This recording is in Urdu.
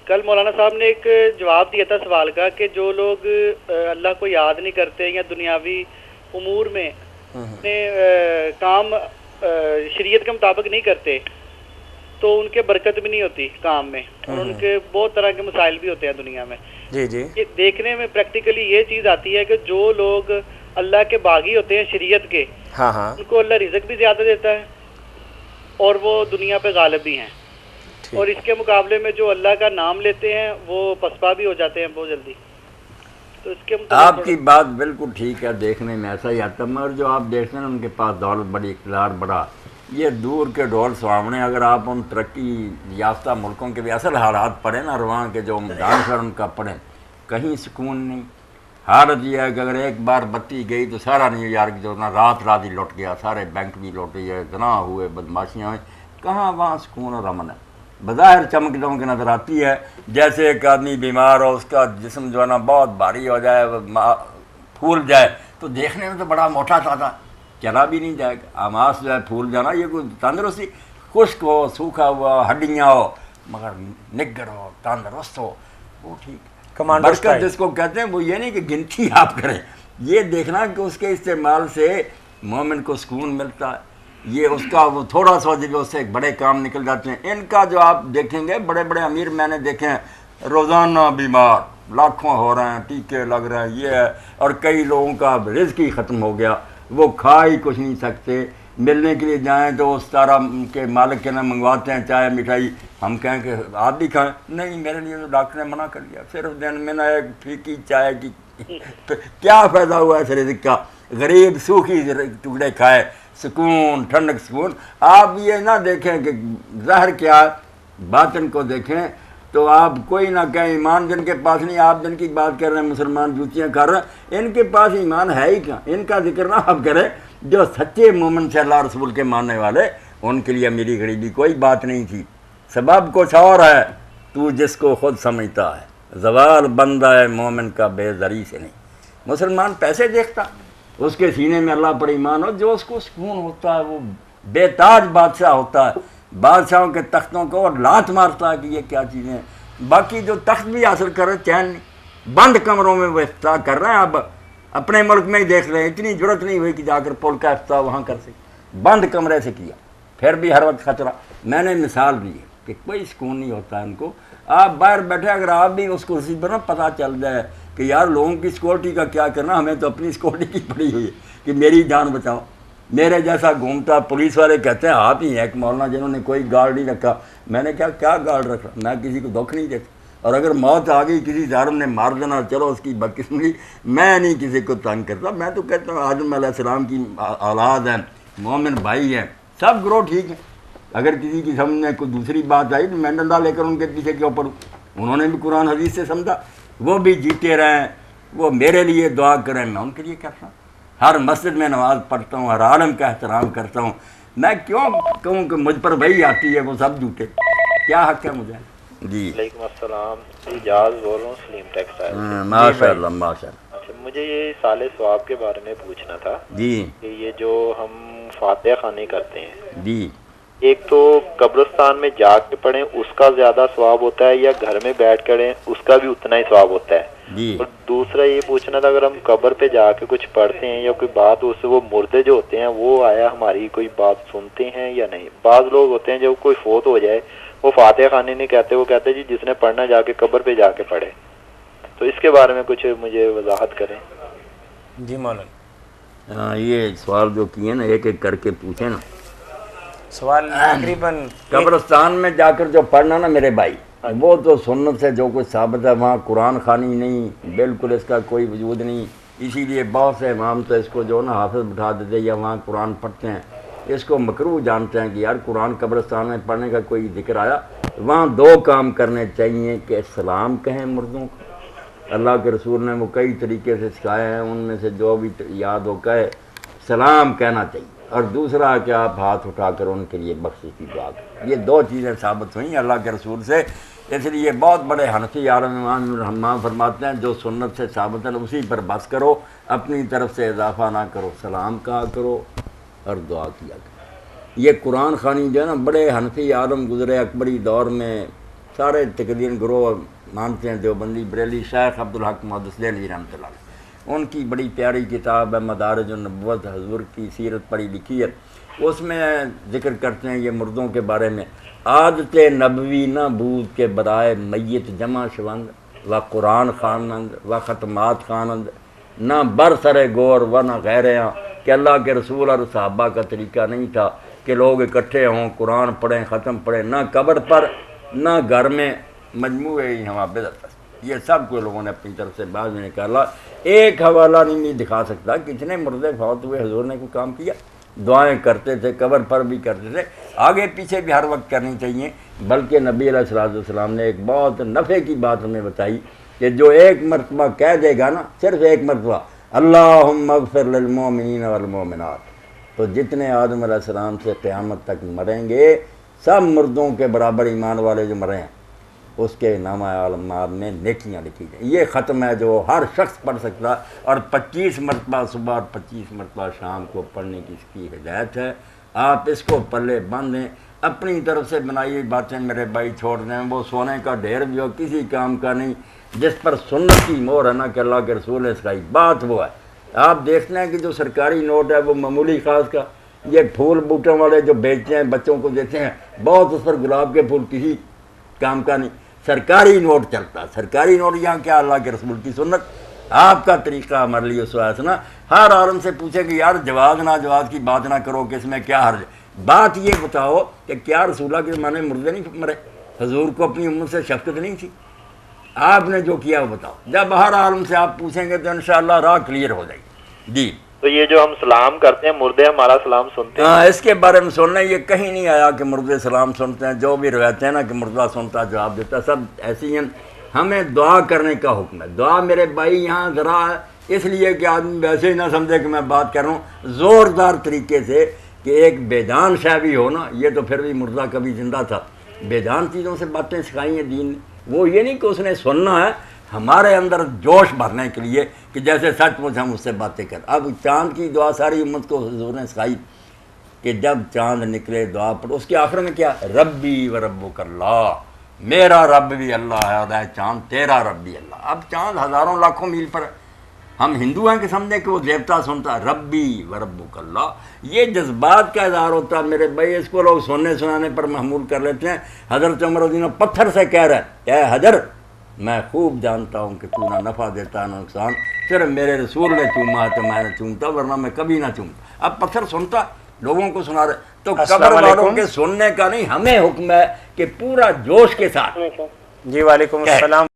کل مولانا صاحب نے ایک جواب دیا تھا سوال کا کہ جو لوگ اللہ کو یاد نہیں کرتے یا دنیاوی امور میں اپنے کام شریعت کے مطابق نہیں کرتے تو ان کے برکت بھی نہیں ہوتی کام میں، اور ان کے بہت طرح کے مسائل بھی ہوتے ہیں دنیا میں. جی جی یہ دیکھنے میں پریکٹیکلی یہ چیز آتی ہے کہ جو لوگ اللہ کے باغی ہوتے ہیں شریعت کے، ہاں ہاں ان کو اللہ رزق بھی زیادہ دیتا ہے اور وہ دنیا پہ غالب بھی ہیں، اور اس کے مقابلے میں جو اللہ کا نام لیتے ہیں وہ پسپا بھی ہو جاتے ہیں بہت جلدی. تو اس کے آپ کی بات بالکل ٹھیک ہے، دیکھنے میں ایسا ہی آتا ہے، مگر جو آپ دیکھتے ہیں ان کے پاس دولت بڑی، اقتدار بڑا، یہ دور کے ڈھول سامنے. اگر آپ ان ترقی یافتہ ملکوں کے بھی اصل حالات پڑھیں نا، وہاں کے جو دانشور ان کا پڑھیں، کہیں سکون نہیں. حالت یہ ہے کہ اگر ایک بار بتی گئی تو سارا نیو یارک جو نا رات رات ہی لٹ گیا، سارے بینک بھی لوٹ گئے، گناہ ہوئے، بدماشیاں ہوئیں. کہاں وہاں سکون اور امن ہے؟ بظاہر چمک دمک نظر آتی ہے، جیسے ایک آدمی بیمار ہو، اس کا جسم جو ہے نا بہت بھاری ہو جائے، پھول جائے، تو دیکھنے میں تو بڑا موٹا تازہ، چلا بھی نہیں جائے گا. آماس جو ہے پھول جانا، یہ کوئی تندرستی، خشک ہو، سوکھا ہوا، ہڈیاں ہو، مگر نگر ہو، تندرست ہو، وہ ٹھیک. برکت جس کو کہتے ہیں وہ یہ نہیں کہ گنتی آپ کریں، یہ دیکھنا کہ اس کے استعمال سے مومن کو سکون ملتا ہے. یہ اس کا وہ تھوڑا سا جب اس سے ایک بڑے کام نکل جاتے ہیں. ان کا جو آپ دیکھیں گے بڑے بڑے امیر میں نے دیکھے ہیں، روزانہ بیمار لاکھوں ہو رہے ہیں، ٹیکے لگ رہے ہیں، یہ ہے. اور کئی لوگوں کا رزق ہی ختم ہو گیا، وہ کھا ہی کچھ نہیں سکتے. ملنے کے لیے جائیں تو اس طرح کے مالک کے نام منگواتے ہیں چائے مٹھائی. ہم کہیں کہ آپ بھی کھائیں، نہیں میرے لیے تو ڈاکٹر نے منع کر دیا. صرف دن میں نہ ایک پھیکی چائے کی کیا فائدہ ہوا اس رزق کا؟ غریب سوکھی ٹکڑے کھائے، سکون، ٹھنڈک، سکون. آپ یہ نہ دیکھیں کہ ظاہر کیا باطن کو دیکھیں. تو آپ کوئی نہ کہیں ایمان جن کے پاس نہیں، آپ جن کی بات کر رہے ہیں مسلمان جوتیاں کر رہے ہیں، ان کے پاس ایمان ہے ہی کیا؟ ان کا ذکر نہ آپ کریں. جو سچے مومن سے اللہ رسول کے ماننے والے، ان کے لیے میری غریبی کوئی بات نہیں تھی. سبب کچھ اور ہے، تو جس کو خود سمجھتا ہے. زوال بندہ ہے مومن کا بے زری سے نہیں. مسلمان پیسے دیکھتا، اس کے سینے میں اللہ پر ایمان ہو، جو اس کو سکون ہوتا ہے وہ بے تاج بادشاہ ہوتا ہے. بادشاہوں کے تختوں کو اور لات مارتا ہے کہ یہ کیا چیزیں ہیں. باقی جو تخت بھی حاصل کر رہے چین نہیں، بند کمروں میں وہ افتتاح کر رہے ہیں. اب اپنے ملک میں ہی دیکھ رہے ہیں، اتنی ضرورت نہیں ہوئی کہ جا کر پل کا افتتاح وہاں کر سکے، بند کمرے سے کیا، پھر بھی ہر وقت خطرہ. میں نے مثال دی ہے کہ کوئی سکون نہیں ہوتا ان کو. آپ باہر بیٹھے، اگر آپ بھی اس کرسی پر نا پتہ چل جائے کہ یار لوگوں کی سیکورٹی کا کیا کرنا، ہمیں تو اپنی سیکورٹی کی پڑی ہوئی ہے کہ میری جان بچاؤ. میرے جیسا گھومتا، پولیس والے کہتے ہیں آپ ہی ہیں ایک مولانا جنہوں نے کوئی گارڈ نہیں رکھا. میں نے کیا گارڈ رکھا؟ میں کسی کو دکھ نہیں دیتا، اور اگر موت آ گئی کسی ظالم نے مار دینا، چلو اس کی بدقسمتی، میں نہیں کسی کو تنگ کرتا. میں تو کہتا ہوں آدم علیہ السلام کی اولاد ہیں، مومن بھائی ہیں، سب گروہ ٹھیک ہیں. اگر کسی کی سمجھ میں کوئی دوسری بات آئی تو میں ڈنڈا لے کر ان کے پیچھے کیوں پڑوں؟ انہوں نے بھی قرآن حدیث سے سمجھا، وہ بھی جیتے رہیں، وہ میرے لیے دعا کریں، میں ان کے لیے کرتا ہوں. ہر مسجد میں نماز پڑھتا ہوں، ہر عالم کا احترام کرتا ہوں. میں کیوں کہوں کہ مجھ پر وہی آتی ہے، وہ سب جھوٹے؟ کیا حق ہے مجھے؟ جی وعلیکم السلام، اجاز بول رہا ہوں سلیم ٹیکسٹائل. ماشاء اللہ ماشاء اللہ. اچھا، مجھے یہ سال ثواب کے بارے میں پوچھنا تھا جی کہ یہ جو ہم فاتحہ خوانی کرتے ہیں، جی ایک تو قبرستان میں جا کے پڑھیں اس کا زیادہ ثواب ہوتا ہے، یا گھر میں بیٹھ کریں اس کا بھی اتنا ہی ثواب ہوتا ہے؟ جی اور دوسرا یہ پوچھنا تھا، اگر ہم قبر پہ جا کے کچھ پڑھتے ہیں یا کوئی بات، اس سے وہ مردے جو ہوتے ہیں وہ آیا ہماری کوئی بات سنتے ہیں یا نہیں؟ بعض لوگ ہوتے ہیں جب کوئی فوت ہو جائے وہ فاتحہ خوانی نہیں کہتے، وہ کہتے جی جس نے پڑھنا جا کے قبر پہ جا کے پڑھے. تو اس کے بارے میں کچھ مجھے وضاحت کریں. جی مولانا. ہاں، یہ سوال جو کیے نا ایک ایک کر کے پوچھیں نا. سوال تقریباً قبرستان میں جا کر جو پڑھنا نا میرے بھائی، وہ تو سنت سے جو کچھ ثابت ہے، وہاں قرآن خوانی نہیں، بالکل اس کا کوئی وجود نہیں. اسی لیے بہت سے امام تو اس کو جو نا حافظ بٹھا دیتے یا وہاں قرآن پڑھتے ہیں، اس کو مکروہ جانتے ہیں کہ یار قرآن قبرستان میں پڑھنے کا کوئی ذکر آیا. وہاں دو کام کرنے چاہیے کہ سلام کہیں مردوں کو، اللہ کے رسول نے وہ کئی طریقے سے سکھائے ہیں، ان میں سے جو بھی یاد ہو کہے، سلام کہنا چاہیے. اور دوسرا کہ آپ ہاتھ اٹھا کر ان کے لیے بخشش کی دعا کریں. یہ دو چیزیں ثابت ہوئیں اللہ کے رسول سے. اس لیے بہت بڑے حنفی عالم امام رحمٰن فرماتے ہیں جو سنت سے ثابت ہے اسی پر بس کرو، اپنی طرف سے اضافہ نہ کرو، سلام کہا کرو اور دعا کیا کرو. یہ قرآن خوانی جو ہے نا، بڑے حنفی عالم گزرے اکبری دور میں سارے تقریباً گروہ مانتے ہیں دیوبندی بریلی، شیخ عبدالحق محدث دہلوی رحمۃ اللہ علیہ، ان کی بڑی پیاری کتاب ہے مدارج النبوت، حضور کی سیرت پڑھی لکھی ہے، اس میں ذکر کرتے ہیں یہ مردوں کے بارے میں، عادت نبوی نہ بود کے برائے میت جمع شوند و قرآن خوانند و ختمات خوانند، نہ برسر گور و نہ غیرہاں، کہ اللہ کے رسول اور صحابہ کا طریقہ نہیں تھا کہ لوگ اکٹھے ہوں قرآن پڑھیں ختم پڑھیں، نہ قبر پر نہ گھر میں، مجموعے ہوا بدعت، یہ سب کو لوگوں نے اپنی طرف سے بعض میں نکالا۔ ایک حوالہ نہیں دکھا سکتا کتنے مردے فوت ہوئے، حضور نے کوئی کام کیا؟ دعائیں کرتے تھے، قبر پر بھی کرتے تھے، آگے پیچھے بھی ہر وقت کرنی چاہیے، بلکہ نبی علیہ السلام نے ایک بہت نفع کی بات ہمیں بتائی کہ جو ایک مرتبہ کہہ دے گا نا، صرف ایک مرتبہ اللہم اغفر للمؤمنین والمؤمنات، تو جتنے آدم علیہ السلام سے قیامت تک مریں گے سب مردوں کے برابر ایمان والے جو مرے ہیں اس کے نامہ اعمال میں نیکیاں لکھی جائیں۔ یہ ختم ہے جو ہر شخص پڑھ سکتا، اور 25 مرتبہ صبح اور 25 مرتبہ شام کو پڑھنے کی اس کی ہدایت ہے۔ آپ اس کو پلے باندھیں، اپنی طرف سے بنائی ہوئی باتیں میرے بھائی چھوڑ دیں، وہ سونے کا ڈھیر بھی ہو کسی کام کا نہیں، جس پر سنت کی مہر ہے نا کہ اللہ کے رسول نے سکھائی، بات وہ ہے۔ آپ دیکھتے ہیں کہ جو سرکاری نوٹ ہے وہ معمولی خاص کا، یہ پھول بوٹوں والے جو بیچتے ہیں بچوں کو دیتے ہیں، بہت اس پر گلاب کے پھول کسی کام کا نہیں، سرکاری نوٹ چلتا، سرکاری نوٹ یہاں کیا اللہ کے رسول کی سنت، آپ کا طریقہ ہمارے لیے سوائے نا۔ ہر عالم سے پوچھے کہ یار جواز ناجواز کی بات نہ کرو کہ اس میں کیا حرج ہے، بات یہ بتاؤ کہ کیا رسول اللہ کے زمانے میں مردے نہیں مرے، حضور کو اپنی امت سے شفقت نہیں تھی، آپ نے جو کیا وہ بتاؤ۔ جب ہر عالم سے آپ پوچھیں گے تو انشاءاللہ راہ کلیئر ہو جائے گی۔ جی تو یہ جو ہم سلام کرتے ہیں مردے ہمارا سلام سنتے ہیں؟ ہاں، اس کے بارے میں سننا، یہ کہیں نہیں آیا کہ مردے سلام سنتے ہیں، جو بھی روایتیں ہیں نا کہ مردہ سنتا جواب دیتا، سب ایسی ہیں۔ ہمیں دعا کرنے کا حکم ہے۔ دعا میرے بھائی یہاں ذرا اس لیے کہ آدمی ویسے ہی نہ سمجھے کہ میں بات کر رہا ہوں زوردار طریقے سے، کہ ایک بیدان شاہ بھی ہو نا، یہ تو پھر بھی مردہ کبھی زندہ تھا، بیدان چیزوں سے باتیں سکھائی ہیں دین نے، وہ یہ نہیں کہ اس نے سننا ہے، ہمارے اندر جوش بھرنے کے لیے کہ جیسے سچ مچ ہم اس سے باتیں کریں۔ اب چاند کی دعا ساری امت کو حضور نے سکھائی کہ جب چاند نکلے دعا پڑھو، اس کے آخر میں کیا، ربی و ربک اللہ، میرا رب بھی اللہ ہے اور اے چاند تیرا رب بھی اللہ۔ اب چاند ہزاروں لاکھوں میل پر ہے، ہم ہندو ہیں کہ سمجھیں کہ وہ دیوتا سنتا ہے، ربی و ربک اللہ، یہ جذبات کا اظہار ہوتا ہے میرے بھائی، اس کو لوگ سننے سنانے پر محمول کر لیتے ہیں۔ حضرت عمر رضی اللہ عنہ پتھر سے کہہ رہے ہیں اے حجر، میں خوب جانتا ہوں کہ تو نہ نفع دیتا نہ نقصان، صرف میرے رسول نے چوما ہے تو میں نے چومتا، ورنہ میں کبھی نہ چومتا۔ اب پتھر سنتا، لوگوں کو سنا رہے، تو قبر والوں کے سننے کا نہیں، ہمیں حکم ہے کہ پورا جوش کے ساتھ۔ جی وعلیکم السلام۔